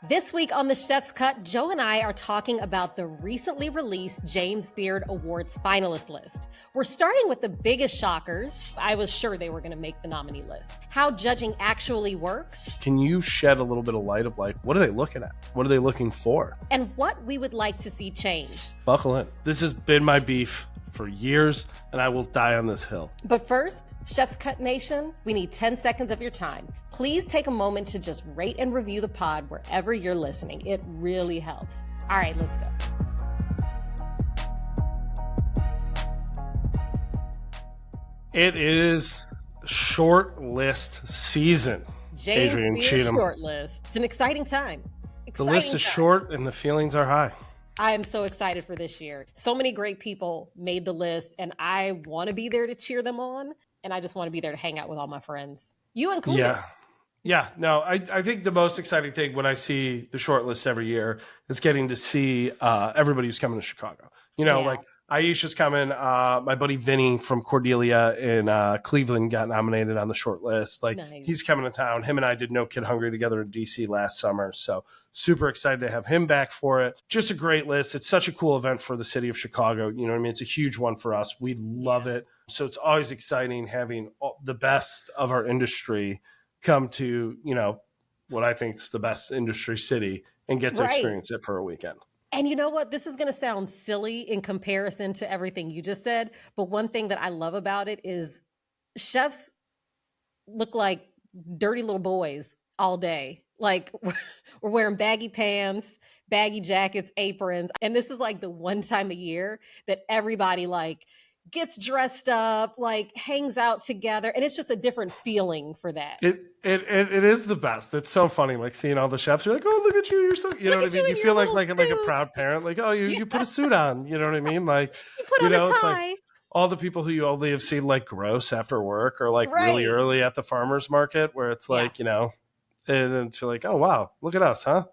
This week on The Chef's Cut, Joe and I are talking about the recently released James Beard Awards finalist list. We're starting with the biggest shockers. I was sure they were going to make the nominee list. How judging actually works. Can you shed a little bit of light of like, what are they looking at? What are they looking for? And what we would like to see change. Buckle in. This has been my beef for years, and I will die on this hill. But first, Chef's Cut Nation, we need 10 seconds of your time. Please take a moment to just rate and review the pod wherever you're listening. It really helps. All right, let's go. It is short list season. James Adrienne Beard 𝗚𝗍𝗄. short list. It's an exciting time. The list is short and the feelings are high. I am so excited for this year. So many great people made the list, and I want to be there to cheer them on, and I just want to be there to hang out with all my friends. You included. Yeah. No, I think the most exciting thing when I see the short list every year is getting to see everybody who's coming to Chicago. You know, like Aisha's coming. My buddy Vinny from Cordelia in Cleveland got nominated on the short list. Like, nice. He's coming to town. Him and I did No Kid Hungry together in DC last summer. So super excited to have him back for it. Just a great list. It's such a cool event for the city of Chicago. You know what I mean? It's a huge one for us. We love it. So it's always exciting having the best of our industry come to, you know, what I think is the best industry city and get to experience it for a weekend. And you know what? This is going to sound silly in comparison to everything you just said. But one thing that I love about it is chefs look like dirty little boys all day. Like, we're wearing baggy pants, baggy jackets, aprons. And this is like the one time a year that everybody like gets dressed up, like hangs out together. And it's just a different feeling for that. It is the best. It's so funny. Like seeing all the chefs, you're like, oh, look at you. You're so, you know what I mean? You feel like a proud parent. Like, oh, you put a suit on. You know what I mean? Like, you put on a tie. It's like all the people who you only have seen like gross after work or like really early at the farmer's market where it's like, you know, and it's like, oh, wow, look at us, huh?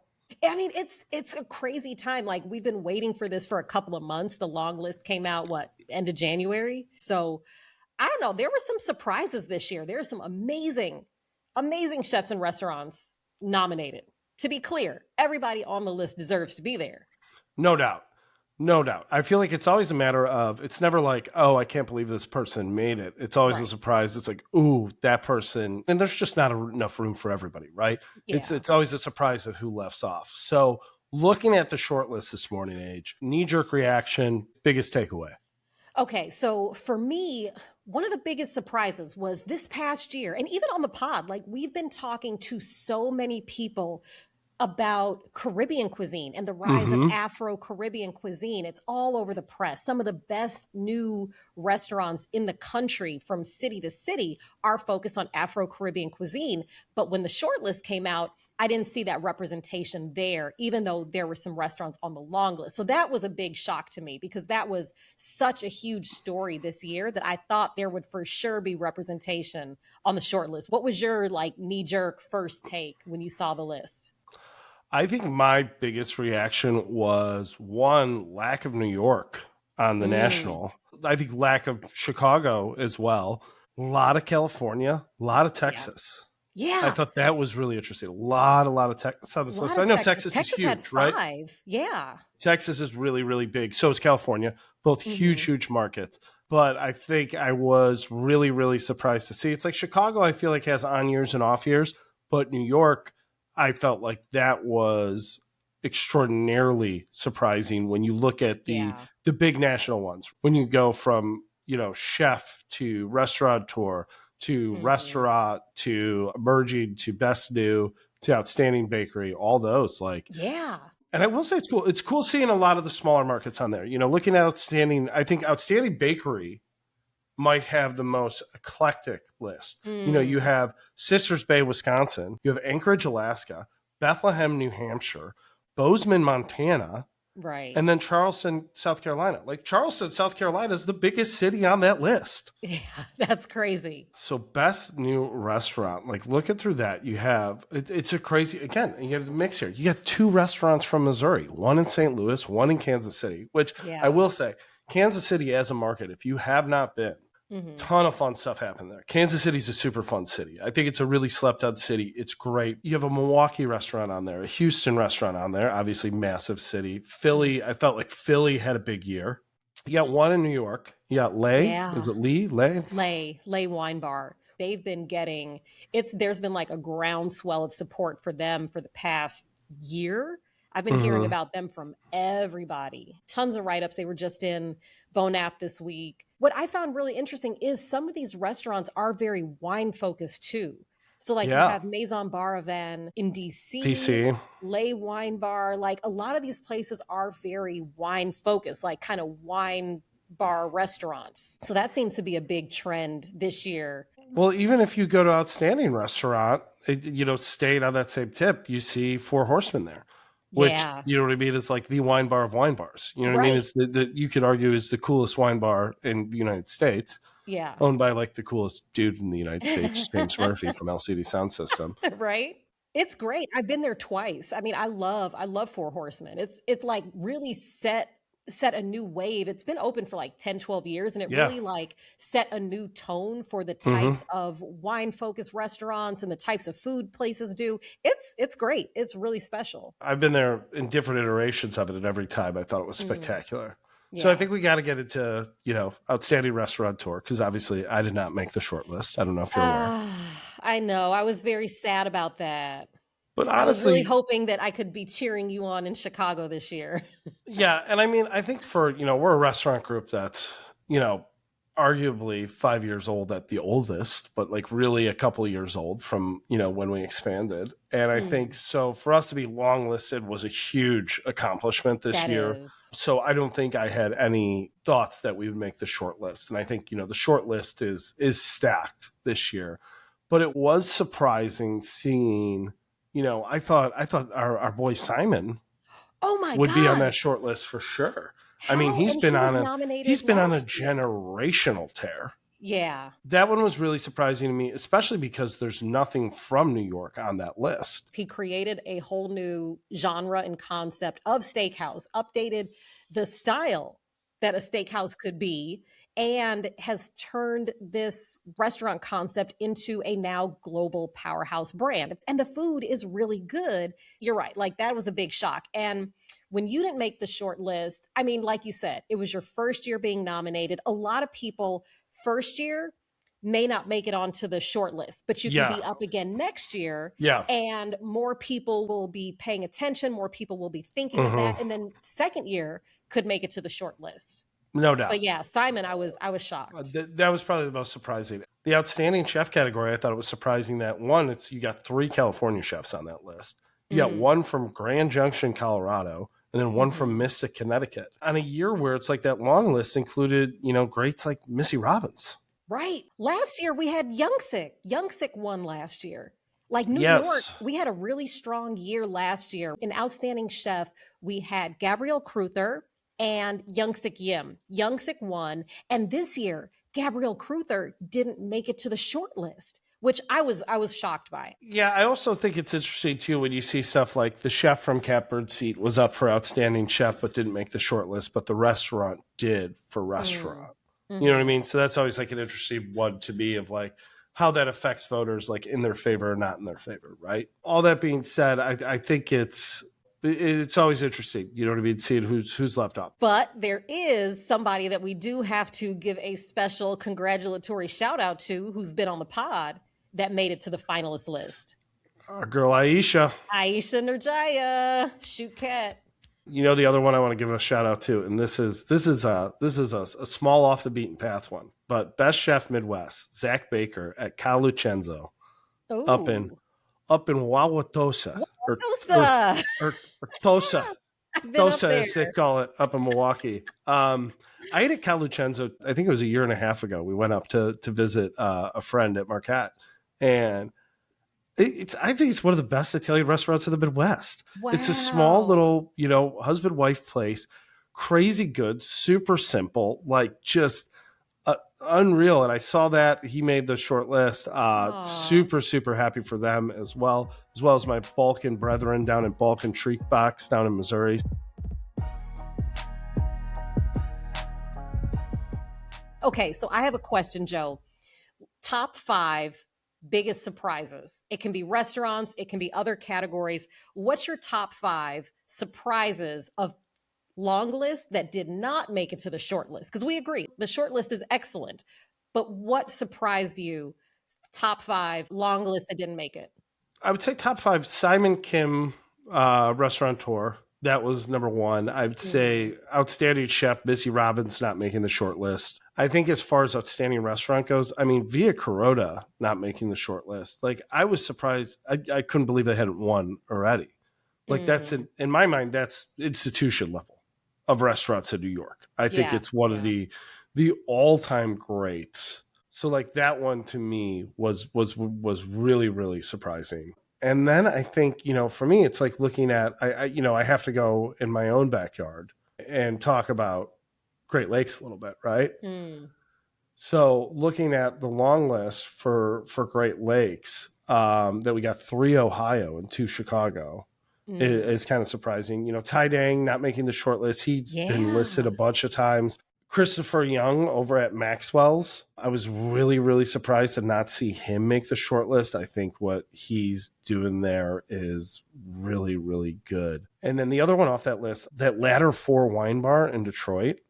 I mean, it's a crazy time. Like, we've been waiting for this for a couple of months. The long list came out, end of January? So I don't know. There were some surprises this year. There are some amazing chefs and restaurants nominated. To be clear, everybody on the list deserves to be there. No doubt. No doubt. I feel like it's always a matter of, it's never like, oh, I can't believe this person made it. It's always a surprise. It's like, ooh, that person. And there's just not enough room for everybody, right? Yeah. It's always a surprise of who left off. So looking at the short list this morning, knee-jerk reaction, biggest takeaway. Okay, so for me, one of the biggest surprises was this past year, and even on the pod, like we've been talking to so many people about Caribbean cuisine and the rise of Afro-Caribbean cuisine. It's all over the press. Some of the best new restaurants in the country from city to city are focused on Afro-Caribbean cuisine. But when the shortlist came out, I didn't see that representation there, even though there were some restaurants on the long list. So that was a big shock to me because that was such a huge story this year that I thought there would for sure be representation on the shortlist. What was your like knee-jerk first take when you saw the list? I think my biggest reaction was one, lack of New York on the national. I think lack of Chicago as well. A lot of California, a lot of Texas. Yeah. I thought that was really interesting. A lot of Texas on this list. I know Texas is huge, had 5. Right? Yeah. Texas is really, really big. So is California. Both huge markets. But I think I was really, really surprised to see. It's like Chicago, I feel like has on years and off years. But New York, I felt like that was extraordinarily surprising when you look at the big national ones. When you go from, you know, chef to restaurateur to restaurant to emerging to best new to outstanding bakery, all those like. Yeah. And I will say it's cool. It's cool seeing a lot of the smaller markets on there. You know, looking at outstanding, I think outstanding bakery might have the most eclectic list. You know, you have Sisters Bay, Wisconsin, you have Anchorage, Alaska, Bethlehem, New Hampshire, Bozeman, Montana, and then Charleston, South Carolina. Like Charleston, South Carolina is the biggest city on that list. Yeah, that's crazy. So best new restaurant, like looking through that, you have, it's a crazy, again, you get a mix here. You got 2 restaurants from Missouri, one in St. Louis, one in Kansas City, which I will say, Kansas City as a market, if you have not been, Mm-hmm. Ton of fun stuff happened there. Kansas City's a super fun city. I think it's a really slept out city. It's great. You have a Milwaukee restaurant on there, a Houston restaurant on there, obviously massive city. Philly, I felt like Philly had a big year. You got one in New York. You got 𝗧. Yeah. Is it Lee? 𝗧? 𝗧 Wine Bar. They've been getting, there's been like a groundswell of support for them for the past year. I've been hearing about them from everybody. Tons of write-ups. They were just in Bonap this week. What I found really interesting is some of these restaurants are very wine focused too. So like you have Maison Bar Van in DC, 𝗧 Wine Bar. Like a lot of these places are very wine focused, like kind of wine bar restaurants. So that seems to be a big trend this year. Well, even if you go to Outstanding Restaurant, staying on that same tip, you see Four Horsemen there. Which, you know what I mean, is like the wine bar of wine bars. You know what I mean? Is you could argue is the coolest wine bar in the United States. Yeah. Owned by like the coolest dude in the United States, James Murphy from LCD Sound System. Right? It's great. I've been there twice. I mean, I love Four Horsemen. It like really set a new wave. It's been open for like 10, 12 years and it really like set a new tone for the types of wine focused restaurants and the types of food places do. It's great. It's really special. I've been there in different iterations of it, and every time I thought it was spectacular. So I think we got to get into, Outstanding Restaurateur, because obviously I did not make the short list. I don't know if you're aware. I know. I was very sad about that. But honestly, I was really hoping that I could be cheering you on in Chicago this year. Yeah. And I mean, I think we're a restaurant group that's, arguably 5 years old at the oldest, but like really a couple of years old from, when we expanded. And I think so for us to be long listed was a huge accomplishment this year. So I don't think I had any thoughts that we would make the short list. And I think, the short list is stacked this year, but it was surprising seeing, I thought our boy Simon would be on that short list for sure. I mean, he's been on a generational tear. Yeah. That one was really surprising to me, especially because there's nothing from New York on that list. He created a whole new genre and concept of steakhouse, updated the style that a steakhouse could be, and has turned this restaurant concept into a now global powerhouse brand. And the food is really good. You're right. Like that was a big shock. And when you didn't make the short list, I mean, like you said, it was your first year being nominated. A lot of people first year may not make it onto the short list, but you can be up again next year. Yeah. And more people will be paying attention. More people will be thinking of that. And then second year could make it to the short list. No doubt. But yeah, Simon, I was shocked. That was probably the most surprising. The outstanding chef category, I thought it was surprising that one, you got 3 California chefs on that list. You got one from Grand Junction, Colorado, and then one from Mystic, Connecticut. On a year where it's like that long list included, greats like Missy Robbins. Right. Last year we had 𝗃𝗃. 𝗃𝗃 won last year. Like New York, we had a really strong year last year. In Outstanding Chef, we had Gabrielle Cruther and 𝗃𝗃 Yim. 𝗃𝗃 won. And this year, Gabrielle Cruther didn't make it to the short list, which I was shocked by. Yeah, I also think it's interesting too when you see stuff like the chef from Catbird Seat was up for Outstanding Chef but didn't make the short list, but the restaurant did for restaurant. You know what I mean? So that's always like an interesting one to me of like how that affects voters like in their favor or not in their favor, right? All that being said, I think it's always interesting, you know what I mean, seeing who's left off. But there is somebody that we do have to give a special congratulatory shout out to who's been on the pod that made it to the finalist list. Our girl 𝗧𝗵𝗲 𝗧𝗵𝗲 Shoot Cat. The other one I want to give a shout out to, and this is a small off the beaten path one, but Best Chef Midwest, Zach Baker at 𝗏𝗏 up in 𝗏𝗏𝗏𝗀 or 𝗏𝗏𝗏𝗏 as they call it up in Milwaukee. I ate at 𝗏𝗏𝗏𝗏, I think it was a year and a half ago. We went up to visit a friend at Marquette, and I think it's one of the best Italian restaurants in the Midwest. Wow. It's a small little, husband-wife place, crazy good, super simple, like just unreal. And I saw that he made the short list. Super, super happy for them as well as my Balkan brethren down in Balkan Treek Box down in Missouri. Okay, so I have a question, Joe. Top 5 biggest surprises. It can be restaurants, it can be other categories. What's your top 5 surprises of long list that did not make it to the short list? Because we agree, the short list is excellent. But what surprised you? Top 5 long list that didn't make it. I would say top 5 𝗬𝗵𝗂𝗃 restaurateur. That was number 1. I would say outstanding chef Missy Robbins not making the short list. I think as far as outstanding restaurant goes, I mean, 𝗧𝗵𝗲𝗃 not making the short list. Like, I was surprised. I couldn't believe they hadn't won already. Like, that's in my mind, that's institution level of restaurants in New York. I think it's one of the all-time greats. So like that one to me was really, really surprising. And then I think, for me, it's like looking at, I have to go in my own backyard and talk about Great Lakes a little bit, right? So looking at the long list for Great Lakes, that we got 3 Ohio and 2 Chicago is kind of surprising. Ty Dang not making the short list. He's been listed a bunch of times. Christopher Young over at Maxwell's, I was really, really surprised to not see him make the short list. I think what he's doing there is really, really good. And then the other one off that list, that Ladder 4 wine bar in Detroit,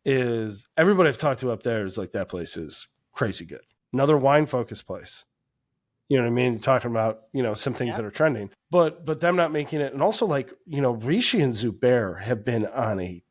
is everybody I've talked to up there is like, that place is crazy good. Another wine focused place. You know what I mean? Talking about, some things that are trending, but them not making it. And also like, 𝗵𝗃 and 𝗧𝗵𝗲 have been on a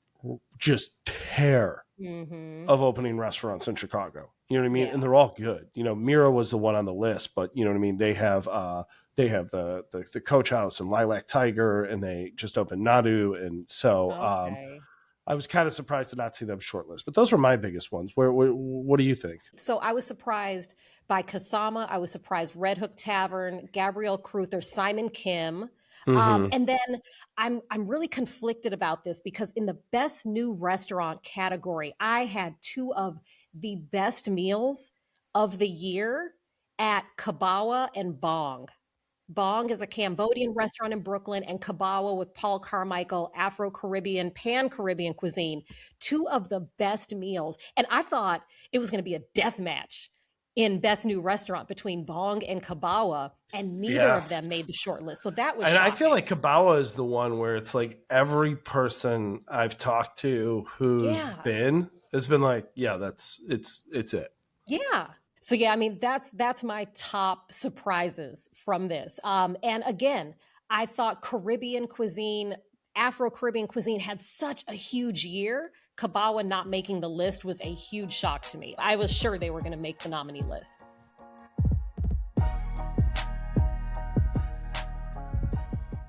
just tear of opening restaurants in Chicago. You know what I mean? And they're all good. Mira was the one on the list, but you know what I mean? They have the Coach House and Lilac Tiger, and they just opened Nadu. And so I was kind of surprised to not see them shortlist, but those were my biggest ones. What do you think? So I was surprised by 𝗂𝗏. I was surprised Red Hook Tavern, Gabrielle Cruther, Simon Kim. And then I'm really conflicted about this because in the best new restaurant category, I had 2 of the best meals of the year at 𝗂𝗏 and Bong. Bong is a Cambodian restaurant in Brooklyn, and 𝗂𝗏 with Paul Carmichael, Afro-Caribbean, Pan-Caribbean cuisine. 2 of the best meals. And I thought it was going to be a death match in best new restaurant between Bong and 𝗂𝗏, and neither of them made the short list. So that was shocking. I feel like 𝗂𝗏 is the one where it's like every person I've talked to who's been has been like, it's it. Yeah. So I mean, that's my top surprises from this. And again, I thought Caribbean cuisine, Afro-Caribbean cuisine had such a huge year. 𝗂𝗏 not making the list was a huge shock to me. I was sure they were going to make the nominee list.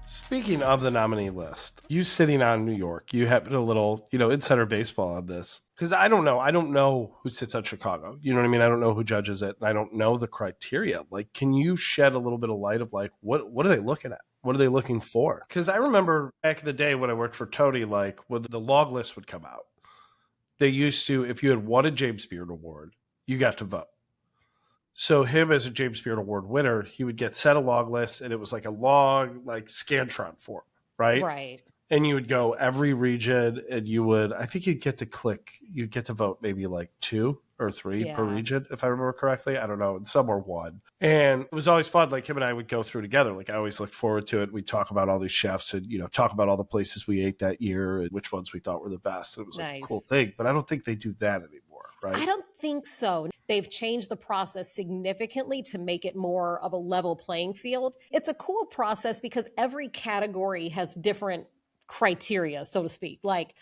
Speaking of the nominee list, you sitting on New York, you have a little, insider baseball on this. Because I don't know who sits on Chicago. You know what I mean? I don't know who judges it. And I don't know the criteria. Like, can you shed a little bit of light of like, what are they looking at? What are they looking for? Because I remember back in the day when I worked for Tony, like when the log list would come out, they used to, if you had won a James Beard Award, you got to vote. So him as a James Beard Award winner, he would get set a log list, and it was like a log, like Scantron form, right? Right. And you would go every region, and I think you'd get to vote maybe like 2 or 3 per region, if I remember correctly. I don't know, and some were 1. And it was always fun. Like him and I would go through together. Like I always looked forward to it. We'd talk about all these chefs and, talk about all the places we ate that year and which ones we thought were the best. And it was like a cool thing. But I don't think they do that anymore, right? I don't think so. They've changed the process significantly to make it more of a level playing field. It's a cool process because every category has different criteria, so to speak. Like,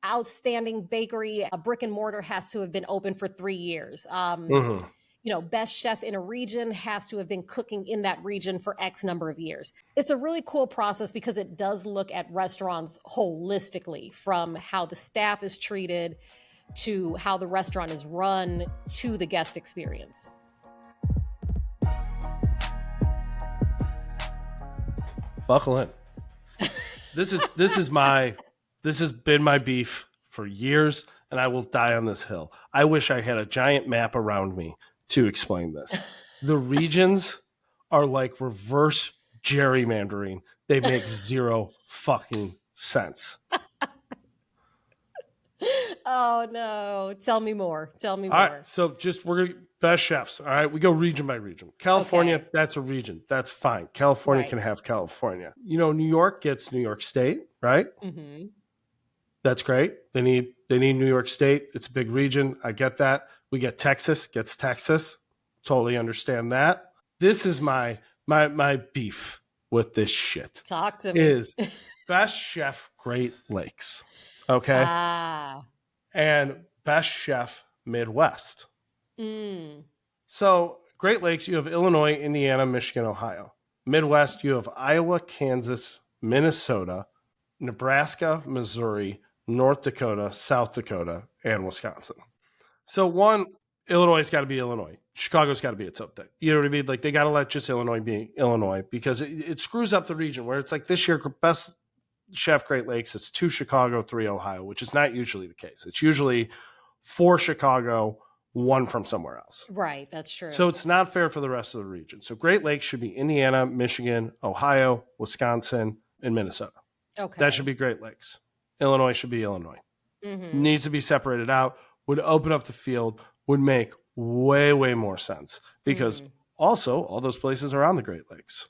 outstanding bakery, a brick and mortar has to have been open for 3 years. Best chef in a region has to have been cooking in that region for X number of years. It's a really cool process because it does look at restaurants holistically, from how the staff is treated to how the restaurant is run to the guest experience. Buckle in. This has been my beef for years, and I will die on this hill. I wish I had a giant map around me to explain this. The regions are like reverse gerrymandering. They make zero fucking sense. Oh no. Tell me more. Tell me All more. right. So we're going to best chefs. All right. We go region by region. California, Okay. that's a region. That's fine. California Right. can have California. New York gets New York State, right? Mm-hmm. That's great. They need New York State. It's a big region. I get that. We get Texas, gets Texas. Totally understand that. This is my beef with this shit. Talk to me. Is best chef Great Lakes. Okay. And best chef Midwest. So Great Lakes, you have Illinois, Indiana, Michigan, Ohio. Midwest, you have Iowa, Kansas, Minnesota, Nebraska, Missouri, North Dakota, South Dakota, and Wisconsin. So Illinois' got to be Illinois. Chicago's got to be its own thing. You know what I mean? Like they got to let just Illinois be Illinois because it screws up the region where it's like this year, best chef Great Lakes, it's 2 Chicago, 3 Ohio, which is not usually the case. It's usually 4 Chicago, 1 from somewhere else. Right, that's true. So it's not fair for the rest of the region. So Great Lakes should be Indiana, Michigan, Ohio, Wisconsin, and Minnesota. Okay. That should be Great Lakes. Illinois should be Illinois. Needs to be separated out, would open up the field, would make way, way more sense because also all those places are on the Great Lakes.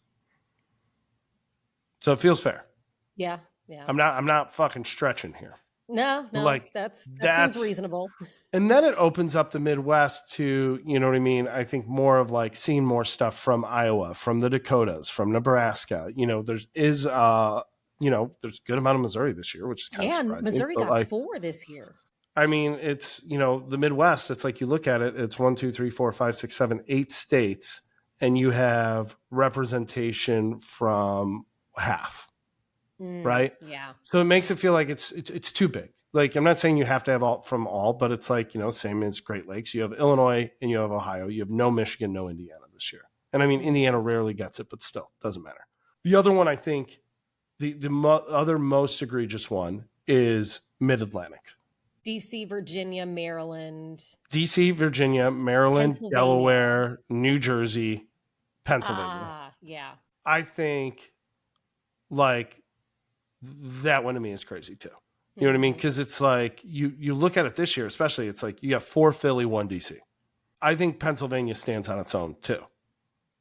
So it feels fair. Yeah. I'm not fucking stretching here. No, like that seems reasonable. And then it opens up the Midwest to, you know what I mean? I think more of like seeing more stuff from Iowa, from the Dakotas, from Nebraska. There's a good amount of Missouri this year, which is kind of surprising. Missouri got 4 this year. I mean, it's, the Midwest, it's like you look at it, it's 1, 2, 3, 4, 5, 6, 7, 8 states, and you have representation from half. Right? Yeah. So it makes it feel like it's too big. Like, I'm not saying you have to have all from all, but it's like, same as Great Lakes. You have Illinois and you have Ohio. You have no Michigan, no Indiana this year. And I mean, Indiana rarely gets it, but still, doesn't matter. The other one, I think, the other most egregious one is Mid-Atlantic. DC, Virginia, Maryland. DC, Virginia, Maryland, Delaware, New Jersey, Pennsylvania. Yeah. I think, like, that one to me is crazy too. You know what I mean? Because it's like you look at it this year, especially, it's like you got 4 Philly, 1 DC. I think Pennsylvania stands on its own too,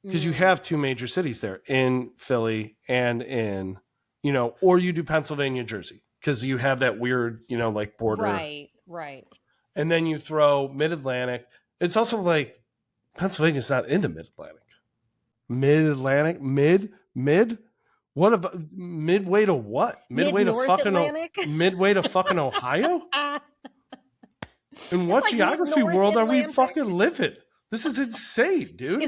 because you have 2 major cities there in Philly and in, or you do Pennsylvania, Jersey, because you have that weird, like border. Right. And then you throw Mid-Atlantic. It's also like Pennsylvania's not into Mid-Atlantic. Mid-Atlantic, mid. What about midway to what? Midway to fucking Ohio? In what geography world are we fucking living? This is insane, dude.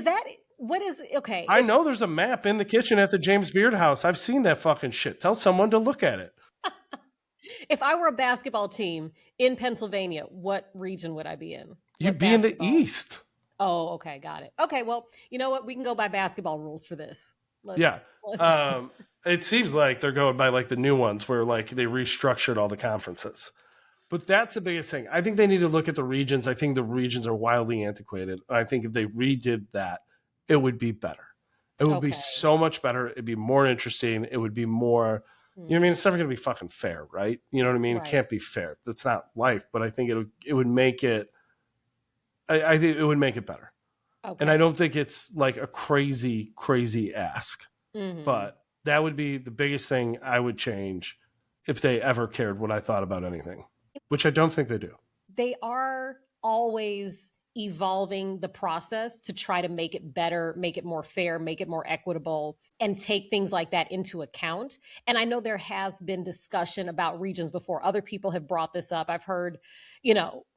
Okay. I know there's a map in the kitchen at the James Beard house. I've seen that fucking shit. Tell someone to look at it. If I were a basketball team in Pennsylvania, what region would I be in? You'd be in the East. Oh, okay. Got it. Okay. Well, you know what? We can go by basketball rules for this. It seems like they're going by like the new ones where like they restructured all the conferences. But that's the biggest thing. I think they need to look at the regions. I think the regions are wildly antiquated. I think if they redid that, it would be better. It would be so much better. It'd be more interesting. It would be more, you know what I mean? It's never going to be fucking fair, right? You know what I mean? Right. It can't be fair. That's not life. But I think it would make it, I think it would make it better. Okay. And I don't think it's like a crazy, crazy ask. But that would be the biggest thing I would change if they ever cared what I thought about anything, which I don't think they do. They are always evolving the process to try to make it better, make it more fair, make it more equitable, and take things like that into account. And I know there has been discussion about regions before. Other people have brought this up. I've heard,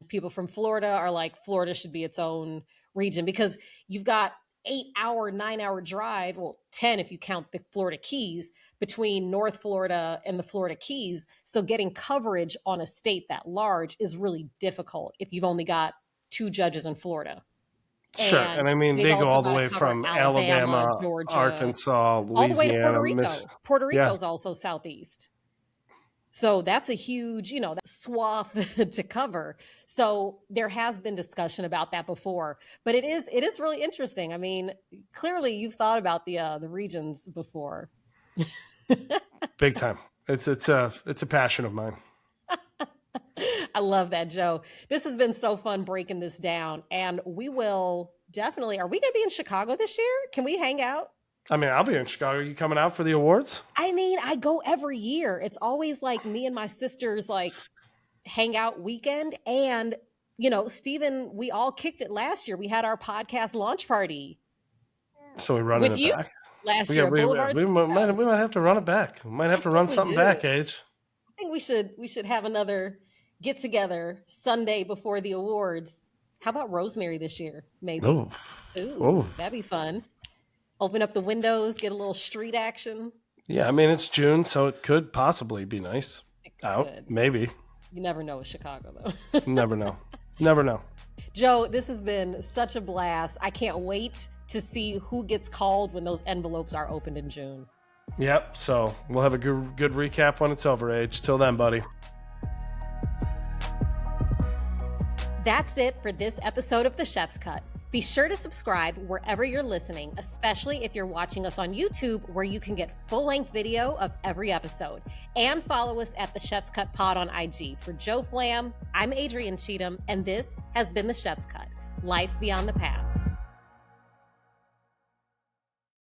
people from Florida are like, Florida should be its own region because you've got 8-hour, 9-hour drive, well, 10 if you count the Florida Keys, between North Florida and the Florida Keys. So getting coverage on a state that large is really difficult if you've only got 2 judges in Florida. Sure. And I mean, they go all the way from Alabama, Georgia, Arkansas, Louisiana. All the way to Puerto Rico. Puerto Rico's also southeast. So that's a huge, swath to cover. So there has been discussion about that before, but it is really interesting. I mean, clearly you've thought about the regions before. Big time. It's a passion of mine. I love that, Joe. This has been so fun breaking this down. And we will definitely, are we going to be in Chicago this year? Can we hang out? I mean, I'll be in Chicago. You coming out for the awards? I mean, I go every year. It's always like me and my sisters like hangout weekend. And, you know, Steven, we all kicked it last year. We had our podcast launch party. So we're running with it you back. Last year. We might have to run it back. We might have to run something back, Age. I think we should have another get together Sunday before the awards. How about Rosemary this year? Maybe. Ooh, that'd be fun. Open up the windows, get a little street action. Yeah, I mean, it's June, so it could possibly be nice. Out, maybe. You never know with Chicago, though. Never know. Never know. Joe, this has been such a blast. I can't wait to see who gets called when those envelopes are opened in June. Yep, so we'll have a good recap when it's over, Age. Till then, buddy. That's it for this episode of The Chef's Cut. Be sure to subscribe wherever you're listening, especially if you're watching us on YouTube, where you can get full-length video of every episode. And follow us at The Chef's Cut Pod on IG. For Joe Flam, I'm Adrienne 𝗓𝗓𝗄, and this has been The Chef's Cut, Life Beyond the Pass.